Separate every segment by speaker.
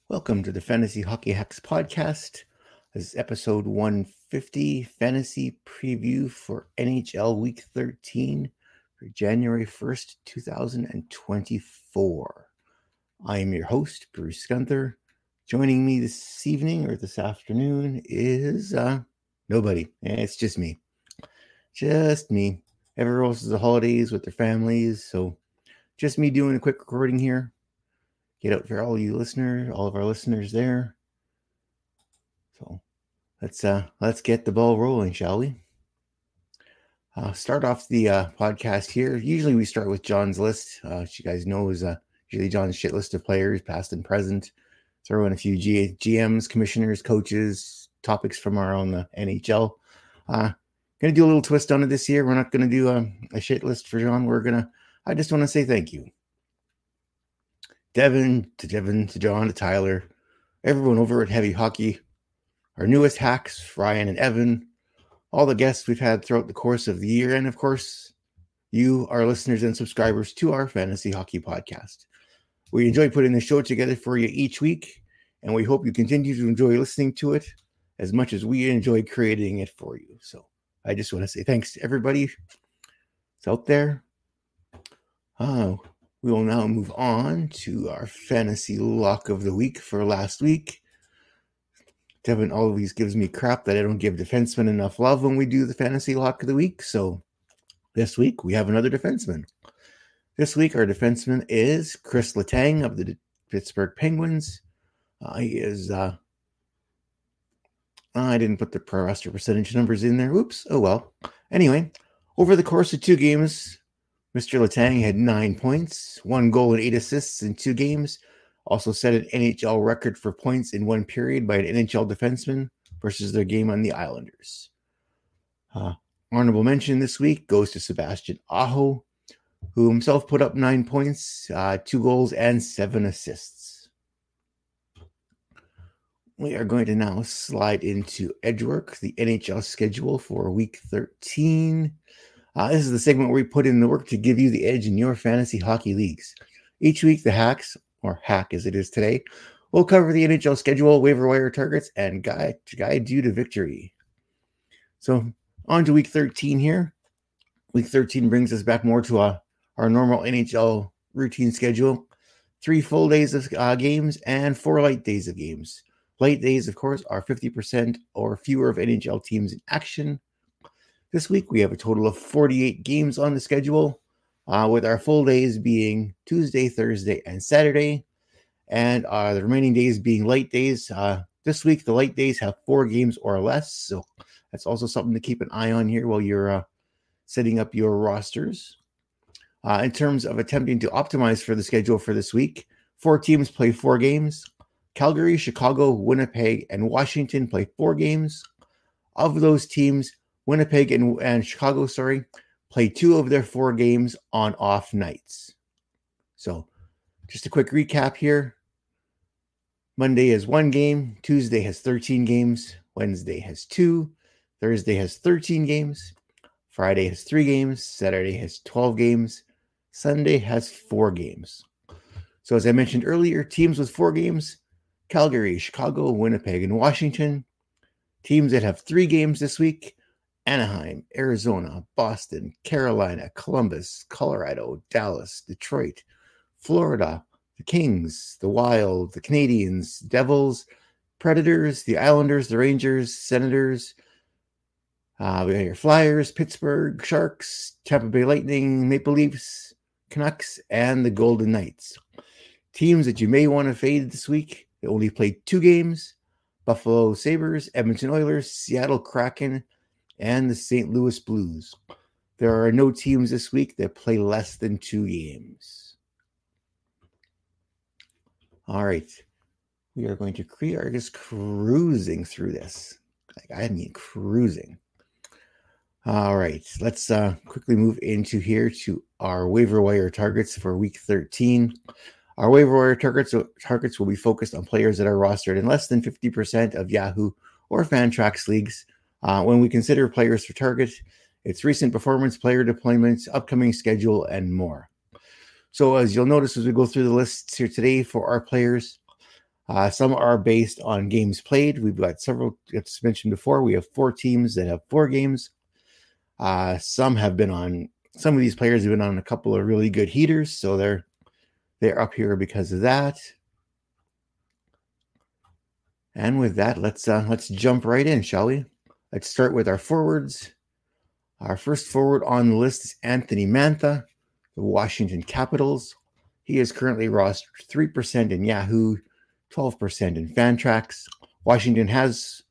Speaker 1: Welcome to the Fantasy Hockey Hacks podcast. This is episode 150, fantasy preview for NHL Week 13 for January 1st, 2024. I am your host, Bruce Gunther. Joining me this evening or this afternoon is nobody. It's just me. Just me. Everyone else is the holidays with their families, so just me doing a quick recording here. Get out for all you listeners, all of our listeners there. So let's get the ball rolling, shall we? Start off the podcast here. Usually we start with John's list. As you guys know, is usually John's shit list of players, past and present. Throw in a few GMs, commissioners, coaches, topics from our own NHL. Going to do a little twist on it this year. We're not going to do a shit list for John. I just want to say thank you. Devon, to John, to Tyler, everyone over at Heavy Hockey, our newest hacks, Ryan and Evan, all the guests we've had throughout the course of the year, and of course, you, our listeners and subscribers to our Fantasy Hockey podcast. We enjoy putting the show together for you each week, and we hope you continue to enjoy listening to it as much as we enjoy creating it for you. So I just want to say thanks to everybody that's out there. We will now move on to our fantasy lock of the week for last week. Devon always gives me crap that I don't give defensemen enough love when we do the fantasy lock of the week. So this week we have another defenseman. This week our defenseman is Chris Letang of the Pittsburgh Penguins. He is, I didn't put the pro roster percentage numbers in there. Oops. Oh well. Anyway, over the course of 2 games, Mr. Letang had 9 points, 1 goal and 8 assists in 2 games. Also set an NHL record for points in 1 period by an NHL defenseman versus their game on the Islanders. Honorable mention this week goes to Sebastian Aho, who himself put up 9 points, 2 goals, and 7 assists. We are going to now slide into Edgework, the NHL schedule for Week 13. This is the segment where we put in the work to give you the edge in your fantasy hockey leagues. Each week, the hacks, or hack as it is today, will cover the NHL schedule, waiver wire targets, and guide you to victory. So, on to Week 13 here. Week 13 brings us back more to our normal NHL routine schedule. 3 full days of games and 4 light days of games. Light days, of course, are 50% or fewer of NHL teams in action. This week, we have a total of 48 games on the schedule, with our full days being Tuesday, Thursday, and Saturday, and the remaining days being light days. This week, the light days have 4 games or less, so that's also something to keep an eye on here while you're setting up your rosters. In terms of attempting to optimize for the schedule for this week, 4 teams play 4 games. Calgary, Chicago, Winnipeg, and Washington play 4 games. Of those teams, Winnipeg and Chicago, play 2 of their 4 games on off nights. So, just a quick recap here. Monday has 1 game. Tuesday has 13 games. Wednesday has 2. Thursday has 13 games. Friday has 3 games. Saturday has 12 games. Sunday has 4 games. So, as I mentioned earlier, teams with 4 games: Calgary, Chicago, Winnipeg, and Washington. Teams that have 3 games this week: Anaheim, Arizona, Boston, Carolina, Columbus, Colorado, Dallas, Detroit, Florida, the Kings, the Wild, the Canadiens, Devils, Predators, the Islanders, the Rangers, Senators, we got your Flyers, Pittsburgh, Sharks, Tampa Bay Lightning, Maple Leafs, Canucks, and the Golden Knights. Teams that you may want to fade this week that only played 2 games: Buffalo Sabres, Edmonton Oilers, Seattle Kraken, and the St. Louis Blues. There are no teams this week that play less than 2 games. All right. We are going to just cruising through this. Cruising. All right. Let's quickly move into here to our waiver wire targets for Week 13. Our waiver wire targets will be focused on players that are rostered in less than 50% of Yahoo or Fantrax leagues. When we consider players for target, it's recent performance, player deployments, upcoming schedule, and more. So as you'll notice as we go through the lists here today for our players, Some are based on games played. We've got several, as mentioned before, we have 4 teams that have 4 games. Some of these players have been on a couple of really good heaters, so they're up here because of that. And with that, let's jump right in, shall we? Let's start with our forwards. Our first forward on the list is Anthony Mantha, the Washington Capitals. He is currently rostered 3% in Yahoo, 12% in Fantrax. Washington has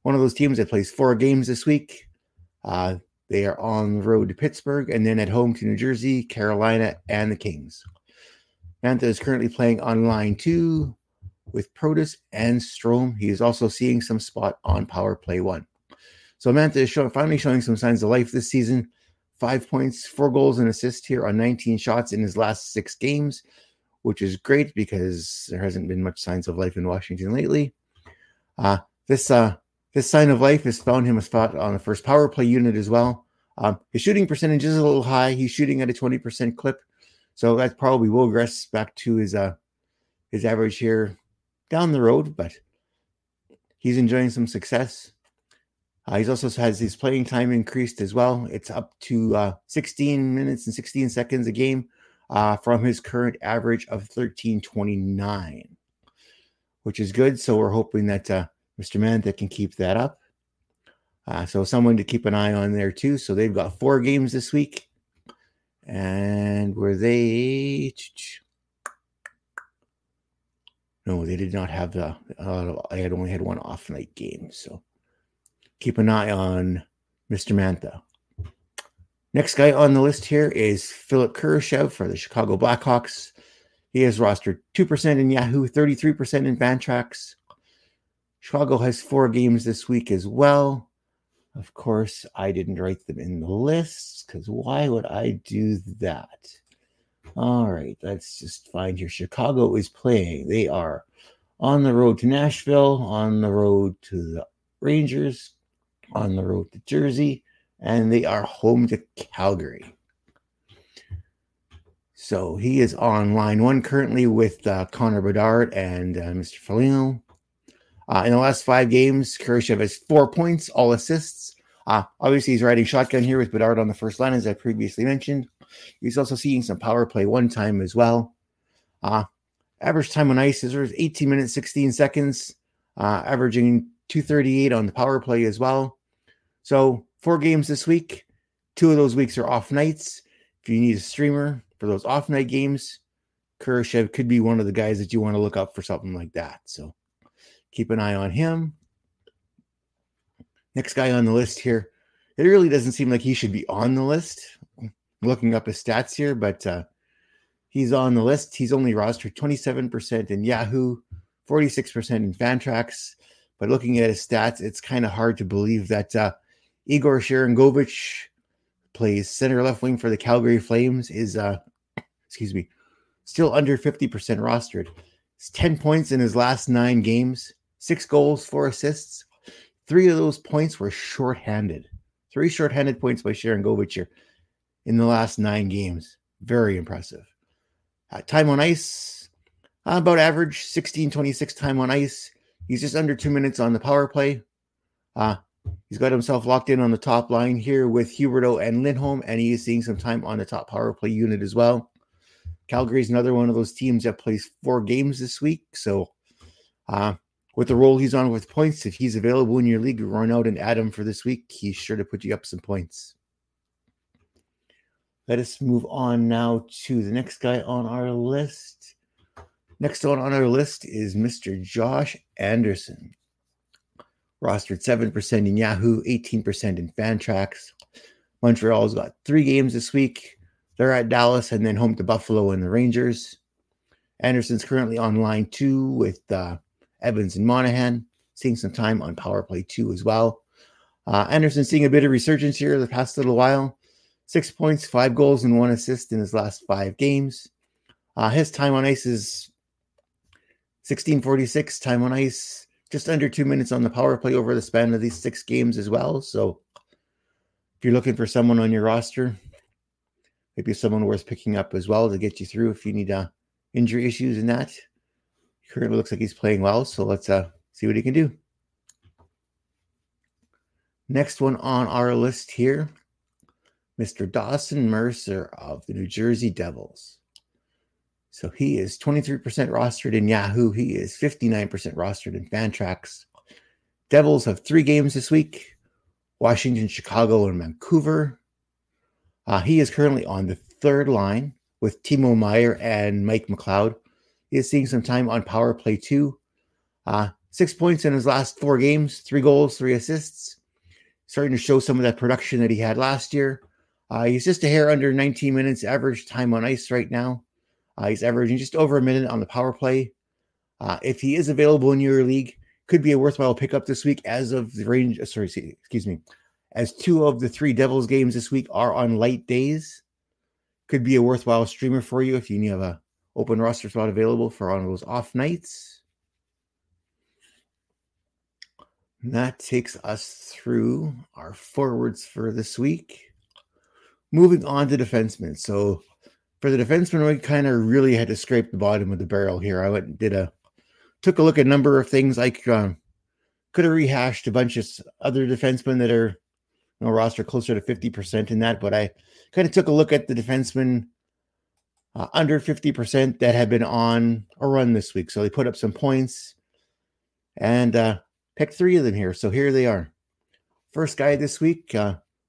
Speaker 1: one of those teams that plays 4 games this week. They are on the road to Pittsburgh and then at home to New Jersey, Carolina, and the Kings. Mantha is currently playing on line 2 with Protas and Strome. He is also seeing some spot on power play 1. So Mantha is finally showing some signs of life this season. 5 points, 4 goals and assists here on 19 shots in his last 6 games, which is great because there hasn't been much signs of life in Washington lately. This sign of life has found him a spot on the first power play unit as well. His shooting percentage is a little high. He's shooting at a 20% clip, so that probably will regress back to his average here down the road, but he's enjoying some success. He's also has his playing time increased as well. It's up to 16 minutes and 16 seconds a game from his current average of 13:29, which is good. So we're hoping that Mr. Mantha can keep that up. So someone to keep an eye on there too. So they've got 4 games this week. And were they... No, they did not have I had only had 1 off-night game. So keep an eye on Mr. Mantha. Next guy on the list here is Philip Kurashev for the Chicago Blackhawks. He is rostered 2% in Yahoo, 33% in Fantrax. Chicago has 4 games this week as well. Of course, I didn't write them in the lists because why would I do that? All right, let's just find here. Chicago is playing. They are on the road to Nashville, on the road to the Rangers, on the road to Jersey, and they are home to Calgary. So he is on line 1 currently with Connor Bedard and Mr. Foligno. In the last 5 games, Kurashev has 4 points, all assists. Obviously, he's riding shotgun here with Bedard on the first line, as I previously mentioned. He's also seeing some power play 1 time as well. Average time on ice is 18 minutes, 16 seconds, averaging 2:38 on the power play as well. So 4 games this week. 2 of those weeks are off nights. If you need a streamer for those off night games, Kurashev could be one of the guys that you want to look up for something like that. So keep an eye on him. Next guy on the list here. It really doesn't seem like he should be on the list. I'm looking up his stats here, but he's on the list. He's only rostered 27% in Yahoo, 46% in Fantrax. But looking at his stats, it's kind of hard to believe that Igor Sharangovich plays center left wing for the Calgary Flames is still under 50% rostered. It's 10 points in his last 9 games, 6 goals, 4 assists. 3 of those points were shorthanded. 3 shorthanded points by Sharangovich here in the last 9 games. Very impressive. Time on ice, about average, 16:26 time on ice. He's just under 2 minutes on the power play. He's got himself locked in on the top line here with Huberdeau and Lindholm, and he is seeing some time on the top power play unit as well. Calgary is another one of those teams that plays 4 games this week. So with the role he's on with points, if he's available in your league, run out and add him for this week. He's sure to put you up some points. Let us move on now to the next guy on our list. Next one on our list is Mr. Josh Anderson. Rostered 7% in Yahoo, 18% in Fantrax. Montreal's got 3 games this week. They're at Dallas and then home to Buffalo and the Rangers. Anderson's currently on line 2 with Evans and Monahan, seeing some time on power play 2 as well. Anderson's seeing a bit of resurgence here the past little while. 6 points, 5 goals, and 1 assist in his last 5 games. His time on ice is 16:46 time on ice, just under 2 minutes on the power play over the span of these 6 games as well. So if you're looking for someone on your roster, maybe someone worth picking up as well to get you through if you need injury issues in that. Currently looks like he's playing well, so let's see what he can do. Next one on our list here, Mr. Dawson Mercer of the New Jersey Devils. So he is 23% rostered in Yahoo. He is 59% rostered in Fantrax. Devils have 3 games this week: Washington, Chicago, and Vancouver. He is currently on the third line with Timo Meier and Mike McLeod. He is seeing some time on power play too. 6 points in his last 4 games, 3 goals, 3 assists. Starting to show some of that production that he had last year. He's just a hair under 19 minutes average time on ice right now. He's averaging just over a minute on the power play. If he is available in your league, could be a worthwhile pickup this week as of the range. As 2 of the 3 Devils games this week are on light days. Could be a worthwhile streamer for you if you have a open roster spot available for on those off nights. And that takes us through our forwards for this week. Moving on to defensemen. So for the defenseman, we kind of really had to scrape the bottom of the barrel here. I went and took a look at a number of things. I could have rehashed a bunch of other defensemen that are roster closer to 50% in that, but I kind of took a look at the defensemen under 50% that have been on a run this week. So they put up some points and picked 3 of them here. So here they are. First guy this week,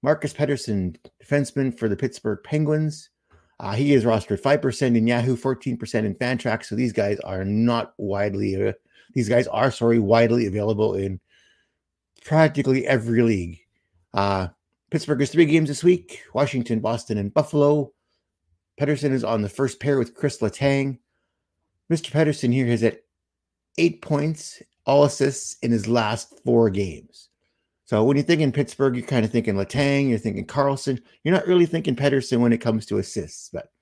Speaker 1: Marcus Pettersson, defenseman for the Pittsburgh Penguins. He is rostered 5% in Yahoo, 14% in Fantrax. So these guys are widely available in practically every league. Pittsburgh has 3 games this week: Washington, Boston, and Buffalo. Pettersson is on the first pair with Chris Letang. Mr. Pettersson here has at 8 points, all assists in his last 4 games. So when you're thinking Pittsburgh, you're kind of thinking Letang, you're thinking Carlson. You're not really thinking Pettersson when it comes to assists. But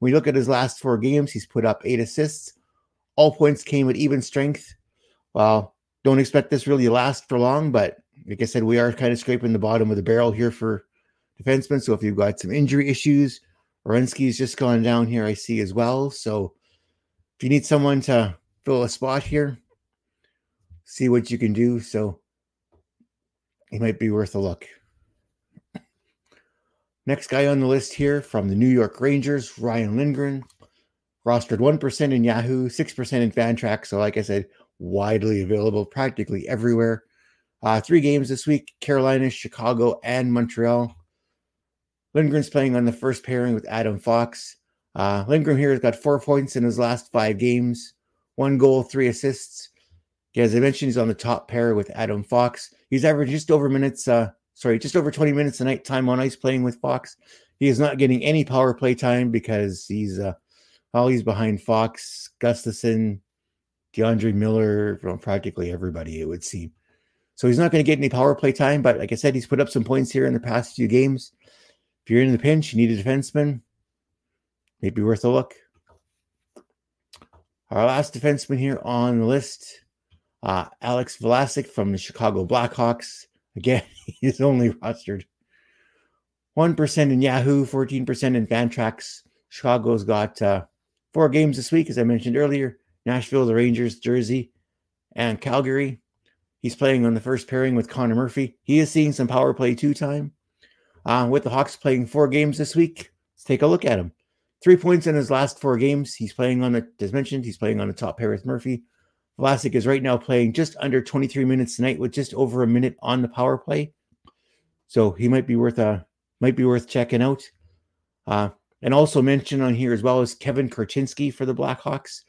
Speaker 1: when you look at his last 4 games, he's put up 8 assists. All points came at even strength. Well, don't expect this really to last for long, but like I said, we are kind of scraping the bottom of the barrel here for defensemen. So if you've got some injury issues, Werenski's just gone down here, I see as well. So if you need someone to fill a spot here, see what you can do. So it might be worth a look. Next guy on the list here from the New York Rangers, Ryan Lindgren. Rostered 1% in Yahoo, 6% in Fantrax. So like I said, widely available practically everywhere. 3 games this week: Carolina, Chicago, and Montreal. Lindgren's playing on the first pairing with Adam Fox. Lindgren here has got 4 points in his last 5 games, 1 goal, 3 assists. As I mentioned, he's on the top pair with Adam Fox. He's averaged just over 20 minutes a night time on ice playing with Fox. He is not getting any power play time because he's behind Fox, Gustafsson, DeAndre Miller, from practically everybody, it would seem. So he's not going to get any power play time, but like I said, he's put up some points here in the past few games. If you're in the pinch, you need a defenseman, maybe worth a look. Our last defenseman here on the list, Alex Vlasic from the Chicago Blackhawks. Again, he's only rostered 1% in Yahoo, 14% in Fantrax. Chicago's got 4 games this week, as I mentioned earlier: Nashville, the Rangers, Jersey, and Calgary. He's playing on the first pairing with Connor Murphy. He is seeing some power play 2 time. With the Hawks playing 4 games this week, let's take a look at him. 3 points in his last 4 games. He's playing as mentioned, he's playing on the top pair with Murphy. Vlasic is right now playing just under 23 minutes tonight with just over a minute on the power play. So he might be worth checking out. And also mentioned on here as well as Kevin Korchinski for the Blackhawks.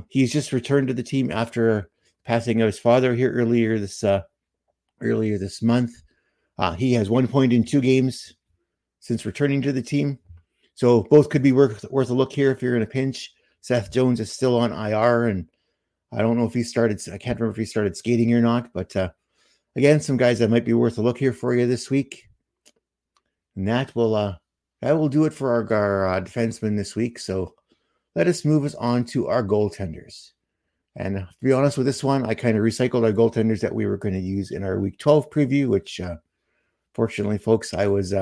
Speaker 1: He's just returned to the team after passing of his father here earlier this month. He has 1 point in 2 games since returning to the team. So both could be worth a look here if you're in a pinch. Seth Jones is still on IR, and I don't know if I can't remember if he started skating or not, but again, some guys that might be worth a look here for you this week. And that will do it for our defensemen this week. So let us move us on to our goaltenders. And to be honest with this one, I kind of recycled our goaltenders that we were going to use in our Week 12 preview, which fortunately, folks, I was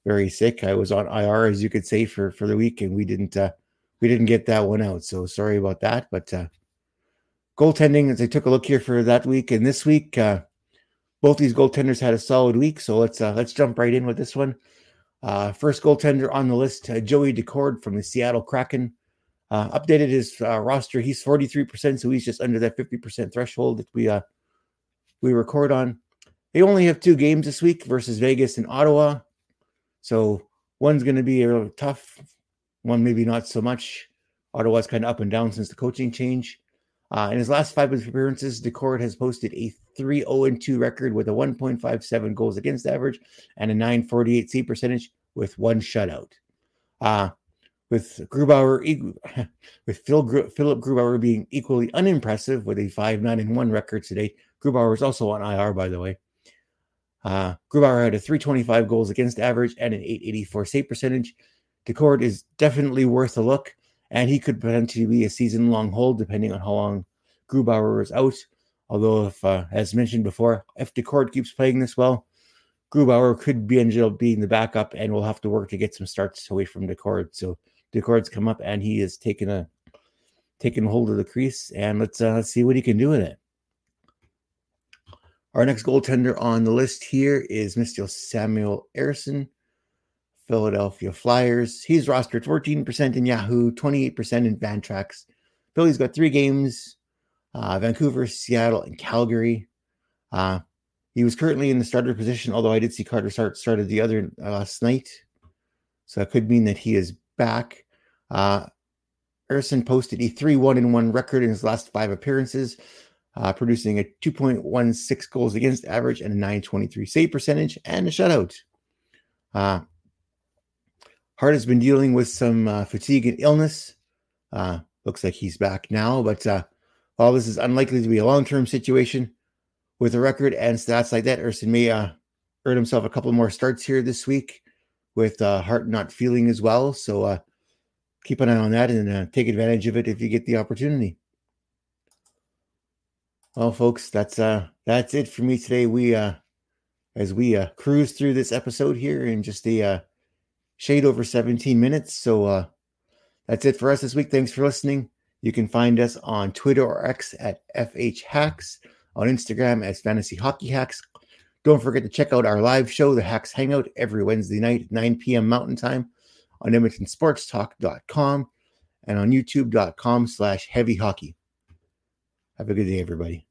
Speaker 1: very sick. I was on IR, as you could say, for the week, and we didn't get that one out. So sorry about that. But Goaltending, as I took a look here for that week and this week, both these goaltenders had a solid week. So let's jump right in with this one. First goaltender on the list, Joey Daccord from the Seattle Kraken. Updated his roster. He's 43%, so he's just under that 50% threshold that we record on. They only have 2 games this week versus Vegas and Ottawa. So one's going to be a little tough. One maybe not so much. Ottawa's kind of up and down since the coaching change. In his last 5 appearances, Daccord has posted a 3-0-2 record with a 1.57 goals against average and a .948 save percentage with 1 shutout. With Grubauer, with Philip Grubauer being equally unimpressive with a 5-9-1 record today. Grubauer is also on IR, by the way. Grubauer had a 325 goals against average and an 884 save percentage. Daccord is definitely worth a look, and he could potentially be a season-long hold depending on how long Grubauer is out. Although, if as mentioned before, if Daccord keeps playing this well, Grubauer could end up being the backup, and we'll have to work to get some starts away from Daccord. So Daccord's come up, and he is taking hold of the crease, and let's see what he can do with it. Our next goaltender on the list here is Mr. Samuel Ersson, Philadelphia Flyers. He's rostered 14% in Yahoo, 28% in Fantrax. Philly's got 3 games, Vancouver, Seattle, and Calgary. He was currently in the starter position, although I did see Carter started the other last night. So that could mean that he is back. Ersson posted a 3-1-1 record in his last 5 appearances, producing a 2.16 goals against average and a .923 save percentage and a shutout. Hart has been dealing with some fatigue and illness. Looks like he's back now, but while this is unlikely to be a long-term situation, with a record and stats like that, Ersson may earn himself a couple more starts here this week with Hart not feeling as well. So keep an eye on that and take advantage of it if you get the opportunity. Well, folks, that's it for me today. As we cruise through this episode here in just a shade over 17 minutes. So that's it for us this week. Thanks for listening. You can find us on Twitter or X at FHHacks, on Instagram as Fantasy Hockey Hacks. Don't forget to check out our live show, the Hacks Hangout, every Wednesday night at 9 p.m. Mountain Time on EdmontonSportsTalk.com and on YouTube.com/heavyhockey. Have a good day, everybody.